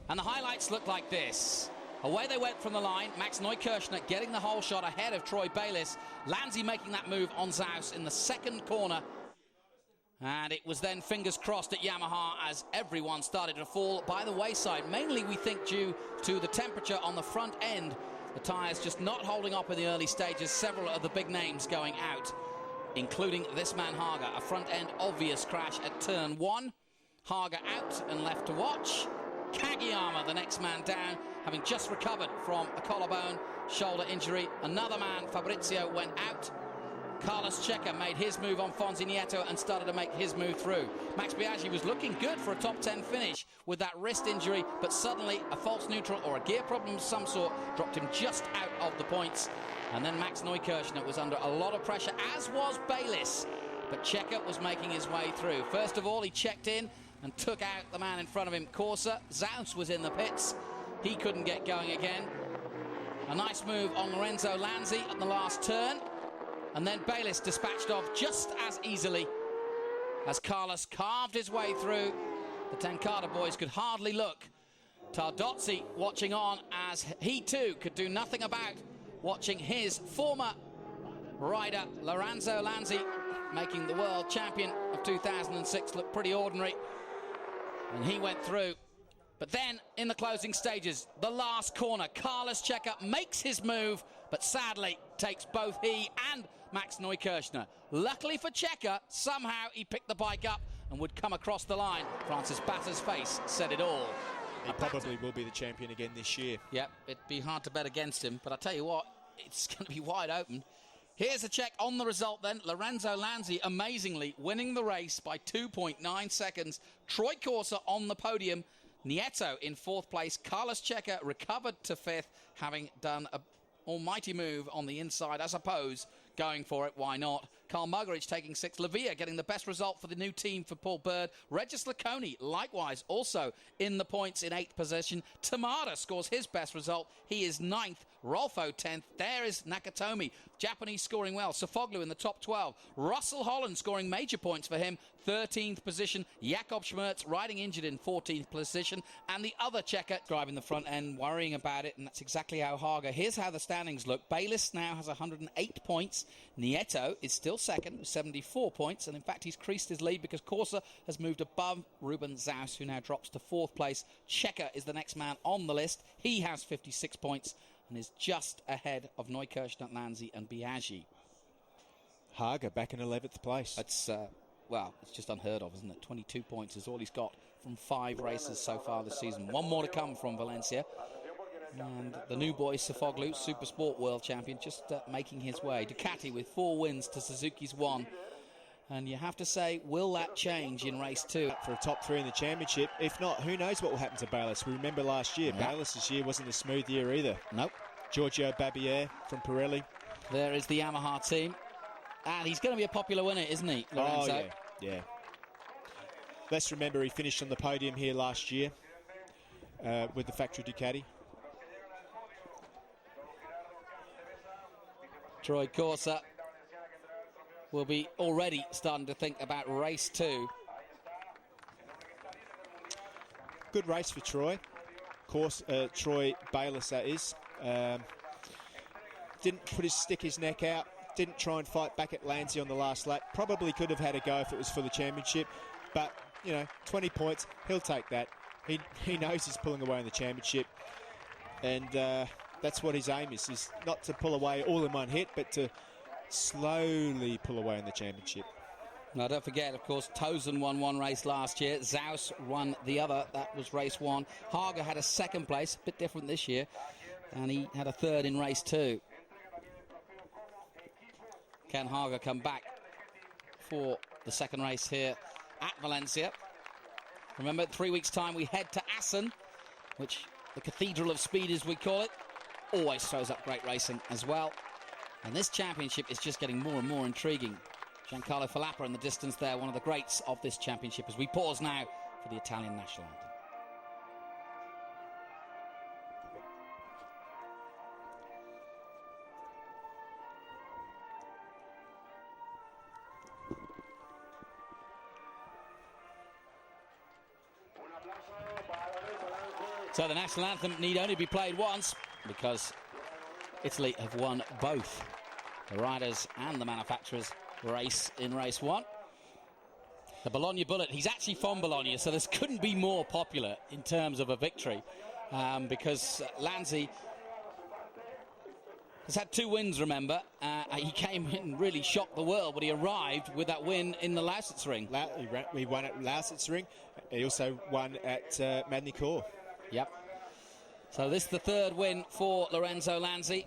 And the highlights look like this. Away they went from the line. Max Neukirchner getting the hole shot ahead of Troy Bayliss. Lanzi making that move on Zaus in the second corner. And it was then fingers crossed at Yamaha as everyone started to fall by the wayside. Mainly, we think, due to the temperature on the front end. The tyres just not holding up in the early stages. Several of the big names going out, including this man Haga. A front end obvious crash at turn 1. Haga out and left to watch. Kagiyama, the next man down, having just recovered from a collarbone shoulder injury. Another man, Fabrizio, went out. Carlos Checa made his move on Fonzi Nieto and started to make his move through. Max Biaggi was looking good for a top 10 finish with that wrist injury, but suddenly a false neutral or a gear problem of some sort dropped him just out of the points. And then Max Neukirchner was under a lot of pressure, as was Bayliss. But Checa was making his way through. First of all, he checked in and took out the man in front of him, Corsa. Zaus was in the pits. He couldn't get going again. A nice move on Lorenzo Lanzi at the last turn. And then Bayliss dispatched off just as easily as Carlos carved his way through. The Tenkate boys could hardly look. Tardozzi watching on as he too could do nothing about watching his former rider Lorenzo Lanzi, making the world champion of 2006, look pretty ordinary. And he went through. But then, in the closing stages, the last corner, Carlos Checa makes his move, but sadly takes both he and Max Neukirchner. Luckily for Checa, somehow he picked the bike up and would come across the line. Francis Batter's face said it all. He probably will be the champion again this year. Yep, it'd be hard to bet against him, but I tell you what, it's going to be wide open. Here's a check on the result then. Lorenzo Lanzi amazingly winning the race by 2.9 seconds. Troy Corsa on the podium. Nieto in 4th place. Carlos Checa recovered to 5th, having done a almighty move on the inside, I suppose, going for it, why not? Carl Muggeridge taking 6th. Lavia getting the best result for the new team for Paul Bird. Regis Laconi, likewise, also in the points in 8th position. Tamada scores his best result. He is 9th. Rolfo 10th. There is Nakatomi. Japanese scoring well. Sofoglu in the top 12. Russell Holland scoring major points for him. 13th position. Jakob Schmerz riding injured in 14th position. And the other Checker driving the front end, worrying about it. And that's exactly how Haga. Here's how the standings look. Bayliss now has 108 points. Nieto is still second with 74 points. And in fact, he's creased his lead because Corsa has moved above Ruben Zaus, who now drops to 4th place. Checker is the next man on the list. He has 56 points and is just ahead of Neukirchner, Lanzi and Biaggi. Haga back in 11th place. It's, well, it's just unheard of, isn't it? 22 points is all he's got from 5 races so far this season. One more to come from Valencia. And the new boy, Sofoglu, Super Sport World Champion, just making his way. Ducati with 4 wins to Suzuki's 1. And you have to say, will that change in race 2? For a top 3 in the championship. If not, who knows what will happen to Bayliss. We remember last year, Bayliss this year wasn't a smooth year either. Nope. Giorgio Babier from Pirelli. There is the Yamaha team. And he's going to be a popular winner, isn't he, Lorenzo? Oh, yeah. Let's remember he finished on the podium here last year with the factory Ducati. Troy Corsa will be already starting to think about race 2. Good race for Troy. Troy Bayliss, that is. Didn't stick his neck out. Didn't try and fight back at Lanzi on the last lap. Probably could have had a go if it was for the championship. But, 20 points, he'll take that. He knows he's pulling away in the championship. And that's what his aim is not to pull away all in one hit, but to slowly pull away in the championship. Now, don't forget, of course, Tozen won 1 race last year. Zaus won the other. That was race 1. Haga had a 2nd place, a bit different this year. And he had a 3rd in race 2. Can Haga come back for the 2nd race here at Valencia? Remember, 3 weeks' time, we head to Assen, which the Cathedral of Speed, as we call it, always throws up great racing as well. And this championship is just getting more and more intriguing. Giancarlo Filappa in the distance there, one of the greats of this championship, as we pause now for the Italian national anthem. So the national anthem need only be played once because Italy have won both the riders and the manufacturers race in race 1. The Bologna Bullet, he's actually from Bologna, so this couldn't be more popular in terms of a victory because Lanzi has had 2 wins, remember. He came in and really shocked the world, but he arrived with that win in the Lausitz-Ring. He won at Lausitz-Ring. He also won at Magny-Cours. Yep. So this is the 3rd win for Lorenzo Lanzi.